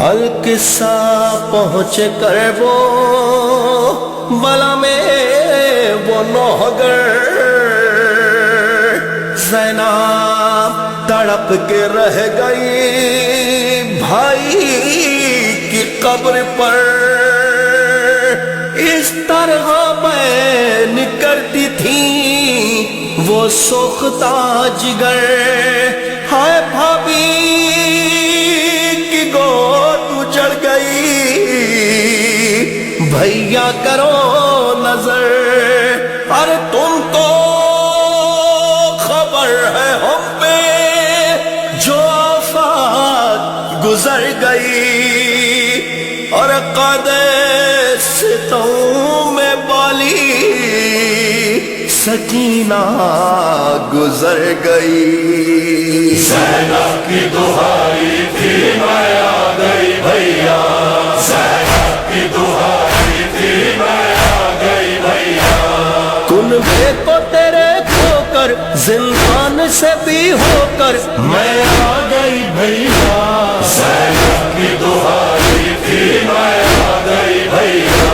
القصہ پہنچ کر وہ بلا میں وہ نوحگر، زینب تڑپ کے رہ گئی بھائی کی قبر پر۔ اس طرح بین کرتی تھی وہ سوختہ جگر، ہائے بھابھی کی گود اجڑ گئی، بھیا کرو نظر، ارے تم کو خبر ہے ہم پہ جو آفات گزر گئی، اور قدر ستوں میں بالی سکینہ گزر گئی۔ زینب کی دہائی تھی میں آ گئی بھیا، زینب کی دہائی تھی میں آ گئی بھیا، کنبے کو تیرے کھو کر زندان سے بھی ہو کر میں آ گئی بھیا، زینب کی دہائی تھی میں آ گئی بھیا،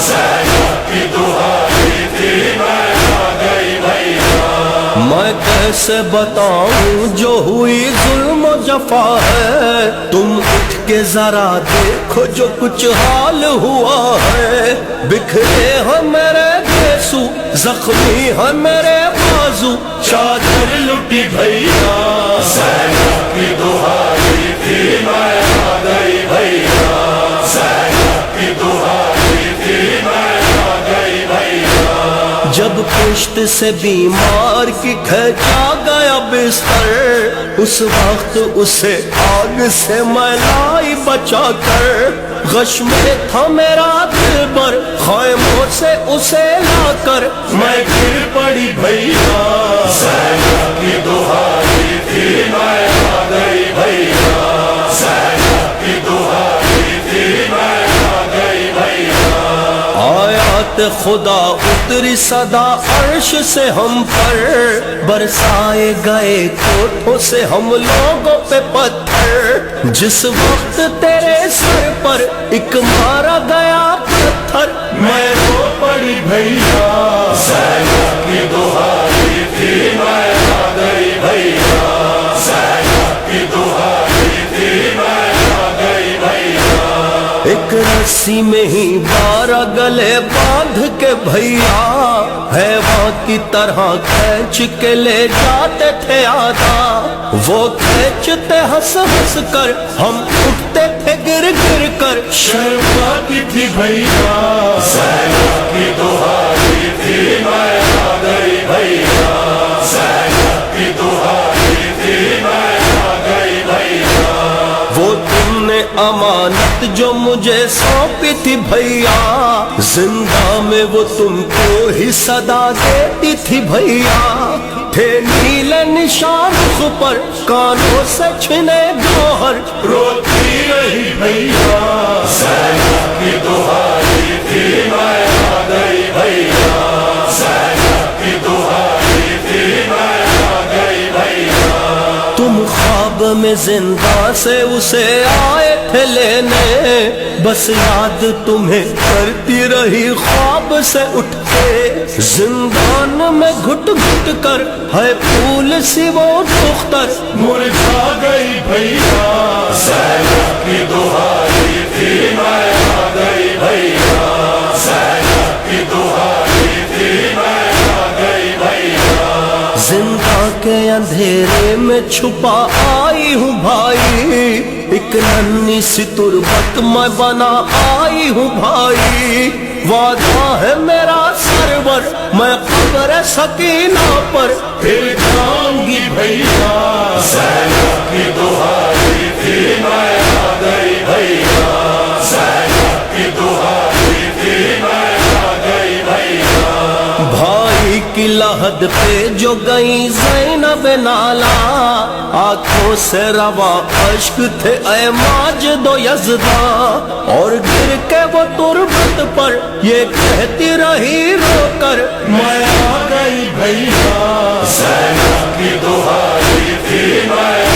زینب کی دہائی تھی میں آ گئی بھیا۔ میں کیسے بتاؤں جو ہوئی ظلم و جفا ہے، تم اٹھ کے ذرا دیکھو جو کچھ حال ہوا ہے، بکھرے ہیں میرے گیسو، زخمی ہے میرے بازو، چادر لٹی بھیا، زینب کی دہائی تھی میں آ گئی بھیا، زینب کی دہائی تھی میں آ گئی بھیا۔ جب پشت سے بیمار کی کھینچا گیا بستر، اس وقت اسے آگ سے میں لائی بچا کر، غش میں تھا میرا دل بر، خیموں سے اسے لا کر میں گر پڑی بھیا، زینب کی دہائی تھی میں آ گئی بھیا، زینب کی دہائی تھی میں آ گئی بھیا۔ آیات خدا اتری صدا عرش سے ہم پر، برسائے گئے کوٹھوں سے ہم لوگوں پہ پتھر، جس وقت تیرے سر پر ایک مارا گیا پتھر، میں رو پڑی بھیا، زینب کی دہائی تھی میں آ گئی بھیا، زینب کی دہائی تھی میں آ گئی بھیا۔ ایک رسی میں ہی 12 گلے باندھ کے بھیا، حیوان کی طرح کھینچ کے لے جاتے تھے آدھا، وہ کھینچتے ہنس ہنس کر، ہم اٹھتے تھے گر گر کر، شرماتی تھی بھیا، زینب کی دہائی تھی میں آ گئی بھیا، زینب کی دہائی تھی میں آ گئی بھیا۔ وہ تم نے امانت جو مجھے سونپی تھی بھیا، زندہ میں وہ تم کو ہی صدا دیتی تھی بھیا، تھے نیلے نشان رخ پر، کانوں سے چھنے گوہر، روتی رہی بھیا، زینب کی دہائی تھی میں آ گئی بھیا، زینب کی دہائی تھی میں آ گئی بھیا۔ تم خواب میں زندہ سے اسے آئے تھے لینے، بس یاد تمہیں کرتی رہی خواب سے اٹھ کے، زندان میں گھٹ گھٹ کر ہے پھول سی وہ دختر، مرجھا گئی بھیا، زینب کی دہائی تھی میں آ گئی بھیا، زینب کی دہائی تھی میں آ گئی بھیا۔ زندہ کے اندھیرے میں چھپا آئی ہوں بھائی، ایک ننھی سی تربت میں بنا آئی ہوں بھائی، وعدہ ہے میرا سرور میں قبر سکینہ پر پھر جاؤں گی بھیا، زینب کی دہائی تھی میں آ گئی بھیا، زینب کی دہائی تھی میں آ گئی بھیا۔ بھائی کی لحد پہ جو گئی زینب نالا، آنکھوں سے روا اشک تھے اے ماجد و یزداں، اور گر کے وہ تربت پر یہ کہتی رہی رو کر، میں آ گئی بھیا، زینب کی دہائی تھی میں